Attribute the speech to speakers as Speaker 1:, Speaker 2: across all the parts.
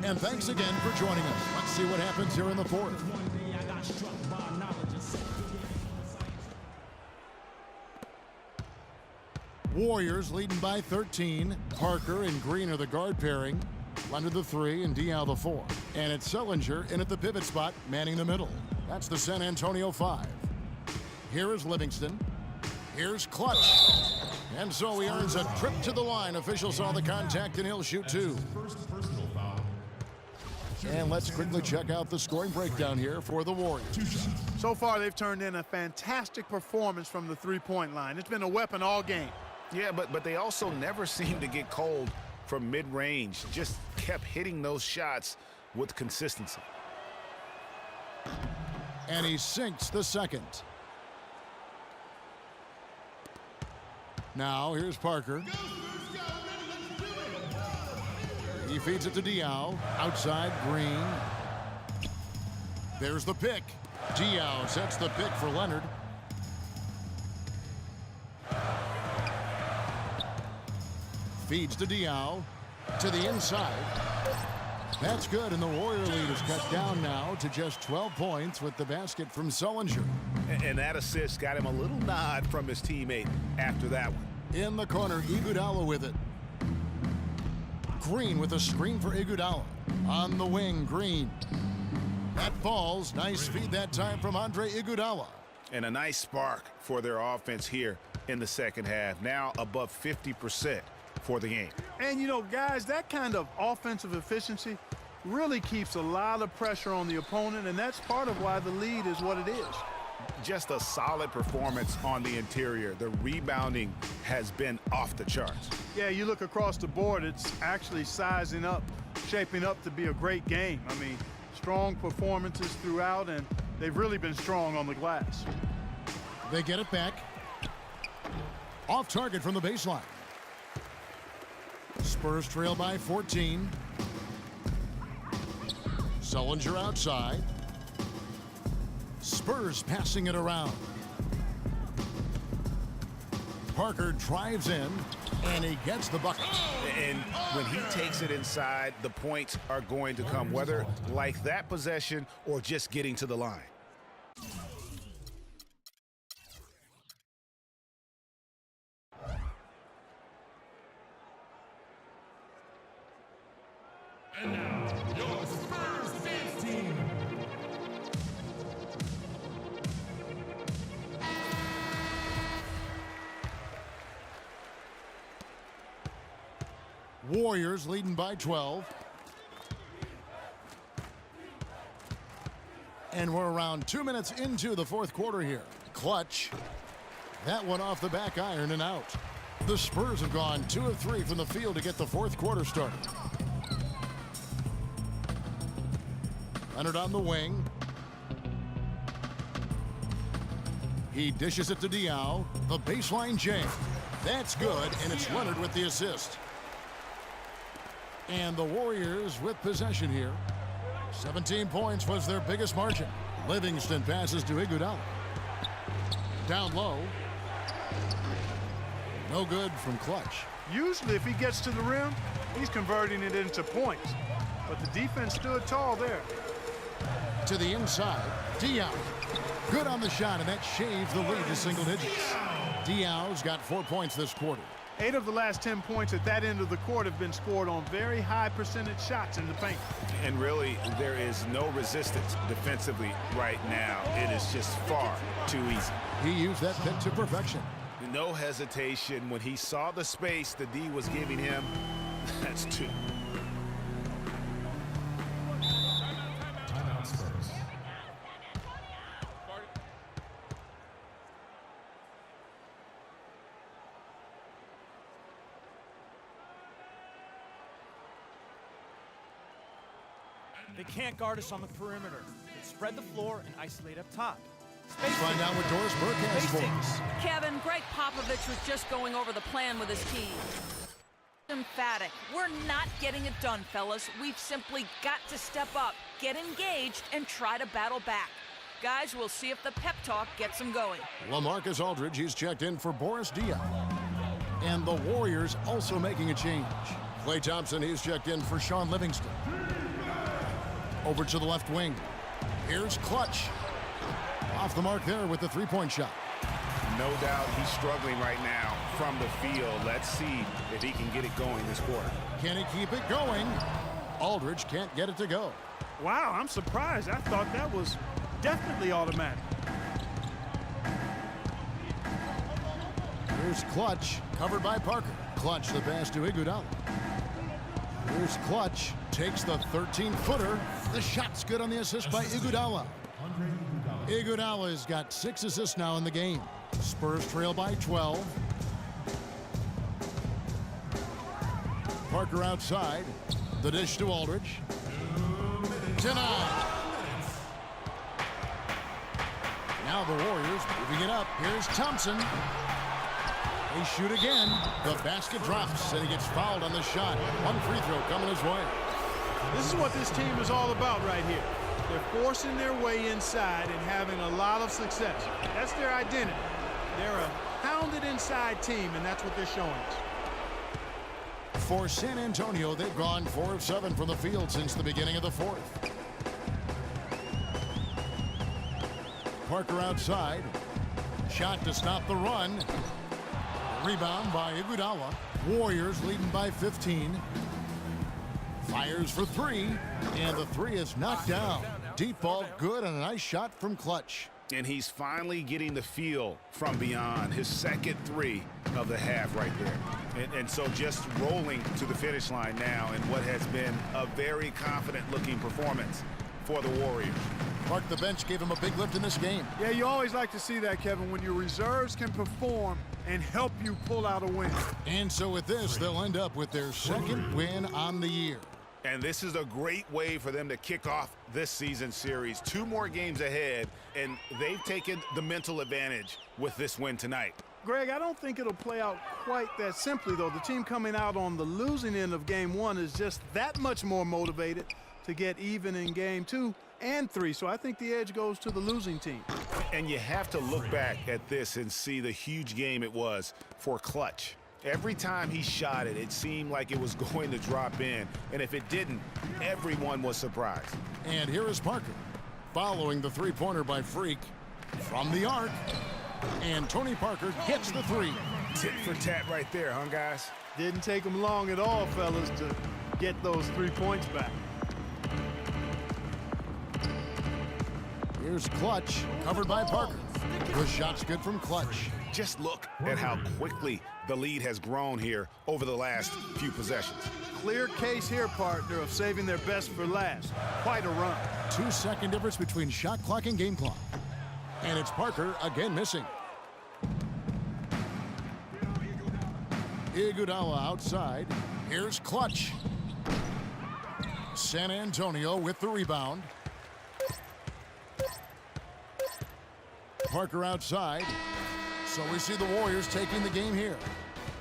Speaker 1: And thanks again for joining us. Let's see what happens here in the fourth. Warriors leading by 13. Parker and Green are the guard pairing. Leonard the 3 and Diaw the 4. And it's Sullinger in at the pivot spot, manning the middle. That's the San Antonio 5. Here is Livingston. Here's Clutch. And so he earns a trip to the line. Officials saw the contact and he'll shoot 2. And let's quickly check out the scoring breakdown here for the Warriors.
Speaker 2: So far, they've turned in a fantastic performance from the three-point line. It's been a weapon all game.
Speaker 3: Yeah, but they also never seem to get cold from mid-range. Just kept hitting those shots with consistency.
Speaker 1: And he sinks the second. Now here's Parker. He feeds it to Diaw. Outside, Green. There's the pick. Diaw sets the pick for Leonard. Feeds to Diaw. To the inside. That's good, and the Warrior lead is cut down now to just 12 points with the basket from Sullinger.
Speaker 3: And that assist got him a little nod from his teammate after that one.
Speaker 1: In the corner, Iguodala with it. Green with a screen for Iguodala. On the wing, Green. That falls. Nice feed that time from Andre Iguodala.
Speaker 3: And a nice spark for their offense here in the second half. Now above 50% for the game.
Speaker 2: And, you know, guys, that kind of offensive efficiency really keeps a lot of pressure on the opponent, and that's part of why the lead is what it is.
Speaker 3: Just a solid performance on the interior. The rebounding has been off the charts.
Speaker 2: Yeah, you look across the board, it's actually sizing up, shaping up to be a great game. I mean, strong performances throughout, and they've really been strong on the glass.
Speaker 1: They get it back. Off target from the baseline. Spurs trail by 14. Sullinger outside. Spurs passing it around. Parker drives in, and he gets the bucket.
Speaker 3: And when he takes it inside, the points are going to come, whether like that possession or just getting to the line.
Speaker 4: And now, your Spurs dance team.
Speaker 1: Warriors leading by 12. And we're around 2 minutes into the fourth quarter here. Clutch. That one off the back iron and out. The Spurs have gone 2 of 3 from the field to get the fourth quarter started. Leonard on the wing. He dishes it to Diaw. The baseline jam. That's good, and it's Leonard with the assist. And the Warriors with possession here. 17 points was their biggest margin. Livingston passes to Iguodala. Down low. No good from Clutch.
Speaker 2: Usually, if he gets to the rim, he's converting it into points. But the defense stood tall there.
Speaker 1: To the inside, Diaw. Good on the shot, and that shaves the lead to single digits. Diaw's got 4 points this quarter.
Speaker 2: 8 of the last 10 points at that end of the court have been scored on very high percentage shots in the paint.
Speaker 3: And really, there is no resistance defensively right now. It is just far too easy.
Speaker 1: He used that pick to perfection.
Speaker 3: No hesitation when he saw the space the D was giving him. That's 2.
Speaker 4: Timeout Spurs.
Speaker 5: They can't guard us on the perimeter. They spread the floor and isolate up top.
Speaker 1: Let's find out what Doris Burke has for us.
Speaker 6: Kevin, Greg Popovich was just going over the plan with his team. Emphatic. We're not getting it done, fellas. We've simply got to step up, get engaged, and try to battle back. Guys, we'll see if the pep talk gets them going.
Speaker 1: LaMarcus Aldridge, he's checked in for Boris Diaw. And the Warriors also making a change. Klay Thompson, he's checked in for Sean Livingston. Over to the left wing. Here's Clutch. Off the mark there with the three-point shot.
Speaker 3: No doubt he's struggling right now from the field. Let's see if he can get it going this quarter.
Speaker 1: Can he keep it going? Aldridge can't get it to go.
Speaker 2: Wow, I'm surprised. I thought that was definitely automatic.
Speaker 1: Here's Clutch, covered by Parker. Clutch the pass to Iguodala. Here's Clutch, takes the 13-footer. The shot's good on the assist by Iguodala. Iguodala's got 6 assists now in the game. Spurs trail by 12. Parker outside. The dish to Aldridge. Denied. Now the Warriors moving it up. Here's Thompson. They shoot again. The basket drops, and he gets fouled on the shot. One free throw coming his way.
Speaker 2: This is what this team is all about right here. They're forcing their way inside and having a lot of success. That's their identity. They're a pounded inside team, and that's what they're showing us.
Speaker 1: For San Antonio, they've gone 4 of 7 from the field since the beginning of the fourth. Parker outside. Shot to stop the run. Rebound by Iguodala. Warriors leading by 15. Fires for 3, and the 3 is knocked down. Deep ball good, and a nice shot from Clutch.
Speaker 3: And he's finally getting the feel from beyond. His second 3 of the half right there. And so just rolling to the finish line now in what has been a very confident-looking performance for the Warriors.
Speaker 1: Park the bench gave him a big lift in this game.
Speaker 2: Yeah, you always like to see that, Kevin, when your reserves can perform and help you pull out a win.
Speaker 1: And so with this, they'll end up with their second win on the year.
Speaker 3: And this is a great way for them to kick off this season series. 2 more games ahead, and they've taken the mental advantage with this win tonight.
Speaker 2: Greg, I don't think it'll play out quite that simply, though. The team coming out on the losing end of game 1 is just that much more motivated to get even in game 2 and 3. So I think the edge goes to the losing team.
Speaker 3: And you have to look back at this and see the huge game it was for Clutch. Every time he shot it, it seemed like it was going to drop in. And if it didn't, everyone was surprised.
Speaker 1: And here is Parker, following the three-pointer by Freak from the arc. And Tony Parker hits the 3.
Speaker 3: Tit for tat right there, huh, guys?
Speaker 2: Didn't take them long at all, fellas, to get those 3 points back.
Speaker 1: Here's Clutch, covered by Parker. The shot's good from Clutch.
Speaker 3: Just look at how quickly the lead has grown here over the last few possessions.
Speaker 2: Clear case here, partner, of saving their best for last. Quite a run.
Speaker 1: 2-second difference between shot clock and game clock. And it's Parker again missing. Iguodala outside. Here's Clutch. San Antonio with the rebound. Parker outside. So we see the Warriors taking the game here.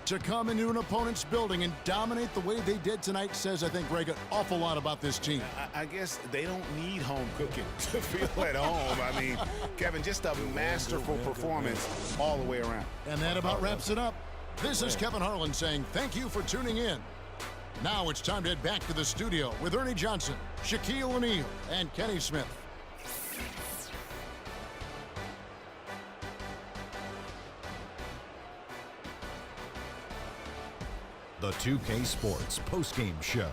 Speaker 1: To come into an opponent's building and dominate the way they did tonight says, I think, Greg, an awful lot about this team.
Speaker 3: I guess they don't need home cooking to feel at home. I mean, Kevin, just a masterful performance all the way around.
Speaker 1: And that about wraps it up. This is Kevin Harlan saying thank you for tuning in. Now it's time to head back to the studio with Ernie Johnson, Shaquille O'Neal, and Kenny Smith.
Speaker 7: The 2K Sports postgame show.